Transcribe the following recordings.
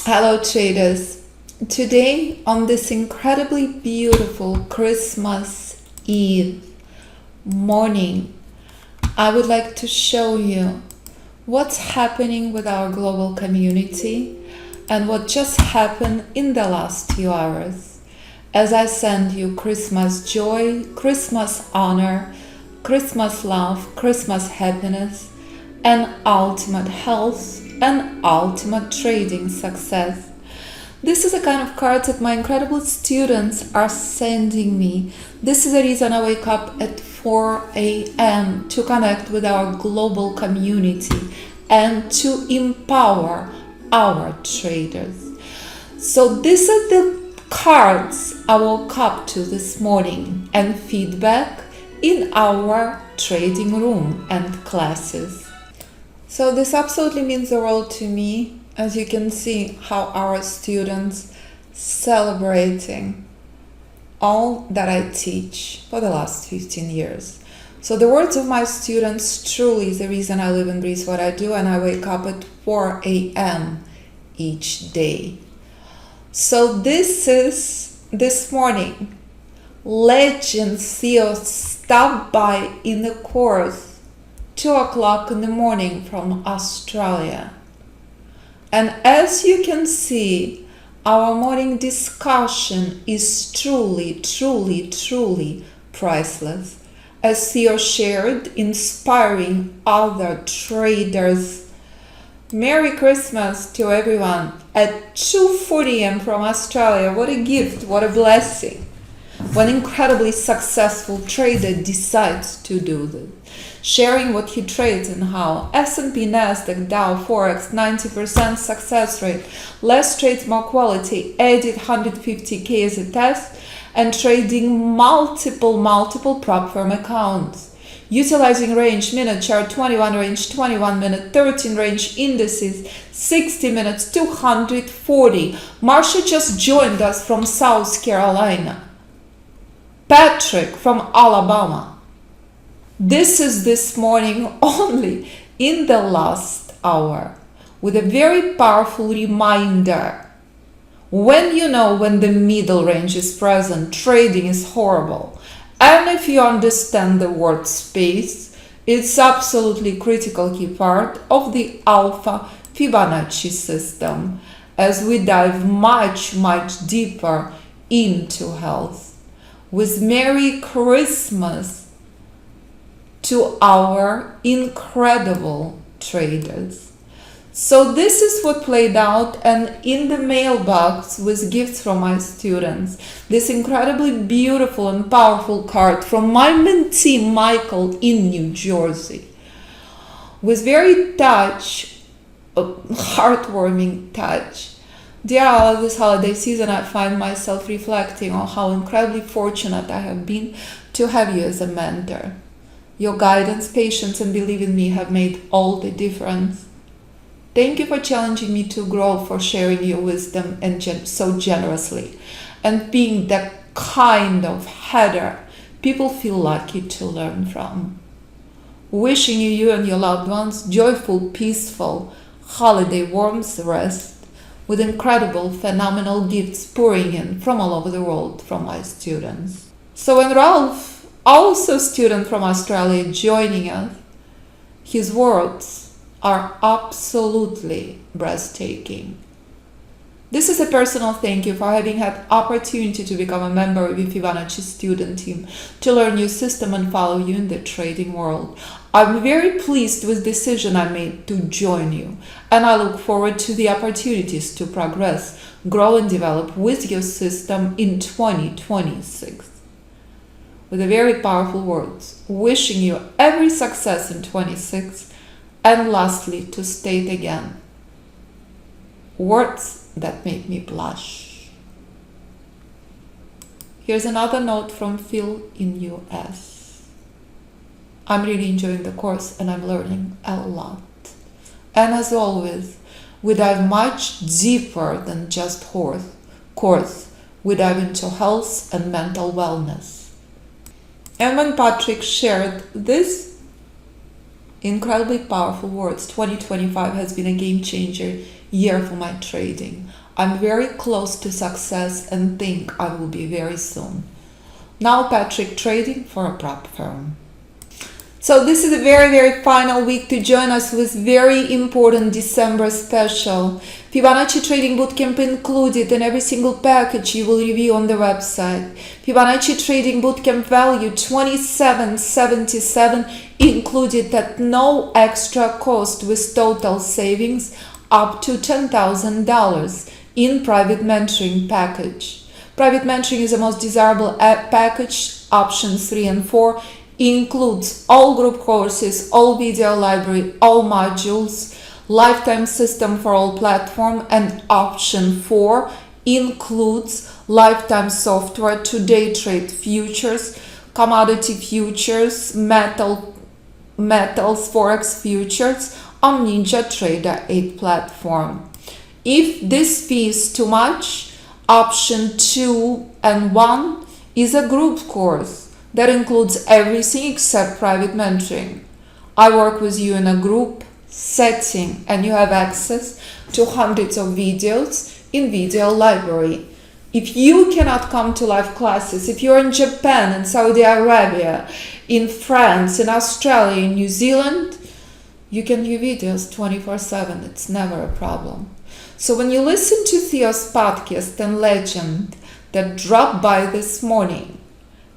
Hello traders! Today on this incredibly beautiful Christmas Eve morning, I would like to show you what's happening with our global community and what just happened in the last few hours as I send you Christmas joy, Christmas honor, Christmas love, Christmas happiness, and ultimate health and ultimate trading success. This is a kind of card that my incredible students are sending me. This is the reason I wake up at 4 a.m. to connect with our global community and to empower our traders. So these are the cards I woke up to this morning and feedback in our trading room and classes. So this absolutely means the world to me, as you can see how our students celebrating all that I teach for the last 15 years. So the words of my students truly is the reason I live and breathe what I do, and I wake up at 4 a.m. each day. So this morning, Legend Theo stopped by in the course 2 o'clock in the morning from Australia. And as you can see, our morning discussion is truly priceless. As Theo shared, inspiring other traders. Merry Christmas to everyone at 2:40 a.m. from Australia. What a gift, what a blessing. When an incredibly successful trader decides to do this. Sharing what he trades and how. S&P, Nasdaq, Dow, Forex, 90% success rate. Less trades, more quality. Added 150k as a test. And trading multiple prop firm accounts. Utilizing range, minute chart, 21 range, 21 minute, 13 range indices, 60 minutes, 240. Marsha just joined us from South Carolina. Patrick from Alabama. This is this morning only in the last hour with a very powerful reminder. When you know when the middle range is present, trading is horrible. And if you understand the word space, it's absolutely critical key part of the alpha Fibonacci system as we dive much deeper into health. With Merry Christmas to our incredible traders. So this is what played out, and in the mailbox with gifts from my students, this incredibly beautiful and powerful card from my mentee Michael in New Jersey, with very heartwarming touch. Dear, this holiday season I find myself reflecting on how incredibly fortunate I have been to have you as a mentor. Your guidance, patience, and belief in me have made all the difference. Thank you for challenging me to grow, for sharing your wisdom and so generously, and being the kind of header people feel lucky to learn from. Wishing you and your loved ones joyful, peaceful holiday warmth, rest, with incredible, phenomenal gifts pouring in from all over the world from my students. So when Ralph, also student from Australia, joining us, his words are absolutely breathtaking. This is a personal thank you for having had opportunity to become a member of the Fibonacci student team, to learn your system and follow you in the trading world. I'm very pleased with the decision I made to join you, and I look forward to the opportunities to progress, grow and develop with your system in 2026. With the very powerful words, wishing you every success in 26, and lastly to state again, words that make me blush. Here's another note from Phil in US. I'm really enjoying the course and I'm learning a lot. And as always, we dive much deeper than just course. We dive into health and mental wellness. And when Patrick shared this Incredibly powerful words. 2025 has been a game changer year for my trading. I'm very close to success and think I will be very soon. Now Patrick trading for a prop firm. So this is the very final week to join us with very important December special. Fibonacci Trading Bootcamp included in every single package you will review on the website. Fibonacci Trading Bootcamp value $27.77 included at no extra cost with total savings up to $10,000 in private mentoring package. Private mentoring is the most desirable package. Options 3 and 4 includes all group courses, all video library, all modules, lifetime system for all platform, and option 4 includes lifetime software to day trade futures, commodity futures, metals, forex futures on NinjaTrader 8 platform. If this fee is too much, option 2 and 1 is a group course that includes everything except private mentoring. I work with you in a group setting and you have access to hundreds of videos in video library. If you cannot come to live classes, if you're in Japan, in Saudi Arabia, in France, in Australia, in New Zealand, you can view videos 24/7. It's never a problem. So when you listen to Theo's podcast and legend that dropped by this morning,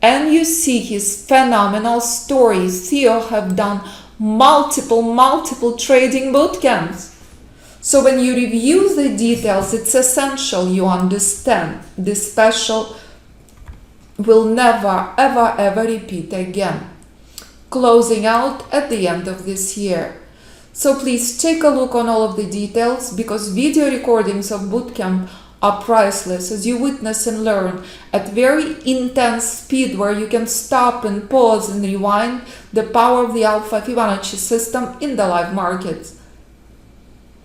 and you see his phenomenal stories, Theo have done multiple trading bootcamps. So when you review the details, it's essential you understand this special will never ever repeat again. Closing out at the end of this year. So please take a look on all of the details because video recordings of bootcamp are priceless as you witness and learn at very intense speed where you can stop and pause and rewind the power of the Alpha Fibonacci system in the live markets.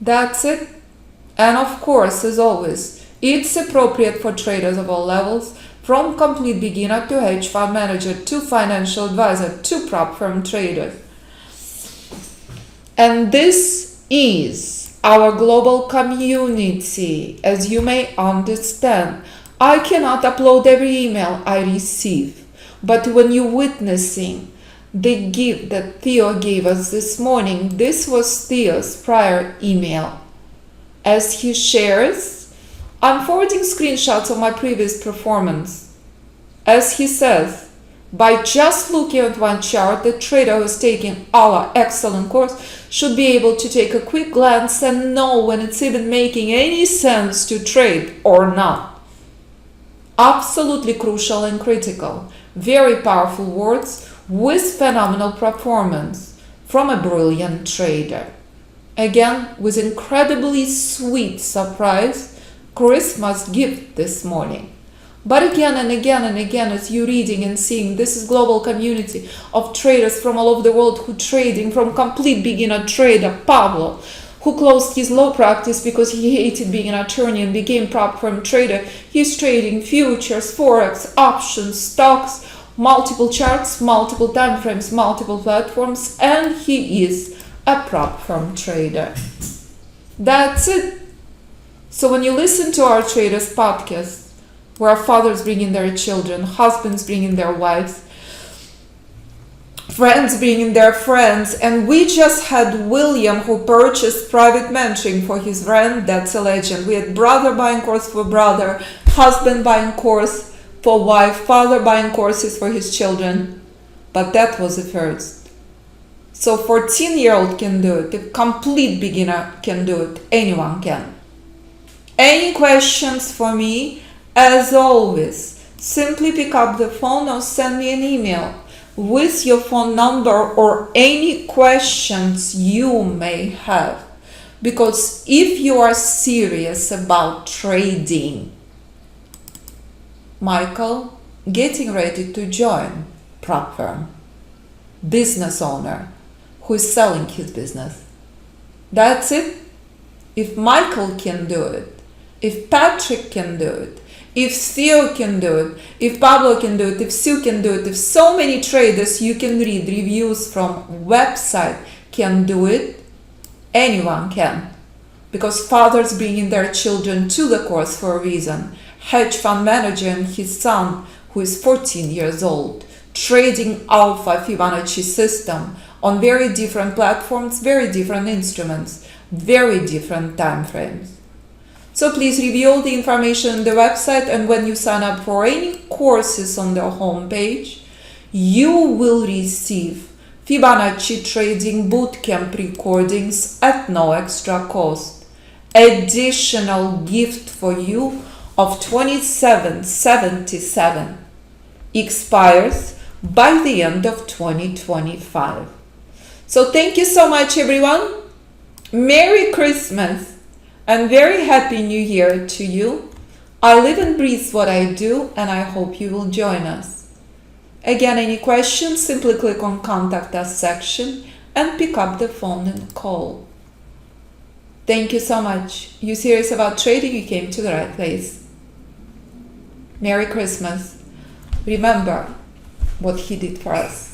That's it. And of course, as always, it's appropriate for traders of all levels, from complete beginner to hedge fund manager to financial advisor to prop firm traders. And this is our global community. As you may understand, I cannot upload every email I receive, but when you're witnessing the gift that Theo gave us this morning, this was Theo's prior email. As he shares, I'm forwarding screenshots of my previous performance. As he says, by just looking at one chart, the trader who's taking our excellent course should be able to take a quick glance and know when it's even making any sense to trade or not. Absolutely crucial and critical. Very powerful words with phenomenal performance from a brilliant trader. Again, with incredibly sweet surprise, Christmas gift this morning. But again and again and again, as you're reading and seeing, this is global community of traders from all over the world who trading, from complete beginner trader Pablo, who closed his law practice because he hated being an attorney and became prop firm trader. He's trading futures, forex, options, stocks, multiple charts, multiple time frames, multiple platforms, and he is a prop firm trader. That's it. So when you listen to our traders podcast, where fathers bring in their children, husbands bring in their wives, friends bring in their friends, and we just had William who purchased private mentoring for his friend. That's a legend. We had brother buying course for brother, husband buying course for wife, father buying courses for his children. But that was the first. So 14-year-old can do it. The complete beginner can do it. Anyone can. Any questions for me? As always, simply pick up the phone or send me an email with your phone number or any questions you may have. Because if you are serious about trading, Michael, getting ready to join prop firm, business owner who is selling his business. That's it. If Michael can do it, if Patrick can do it, if Theo can do it, if Pablo can do it, if Sue can do it, if so many traders, you can read reviews from website, can do it. Anyone can. Because fathers bringing their children to the course for a reason. Hedge fund manager and his son, who is 14 years old, trading alpha Fibonacci system on very different platforms, very different instruments, very different time frames. So please review all the information on the website, and when you sign up for any courses on the homepage, you will receive Fibonacci trading bootcamp recordings at no extra cost. Additional gift for you of $27.77 expires by the end of 2025. So thank you so much, everyone. Merry Christmas and very Happy New Year to you. I live and breathe what I do, and I hope you will join us. Again, any questions, simply click on Contact Us section and pick up the phone and call. Thank you so much. You're serious about trading? You came to the right place. Merry Christmas. Remember what he did for us.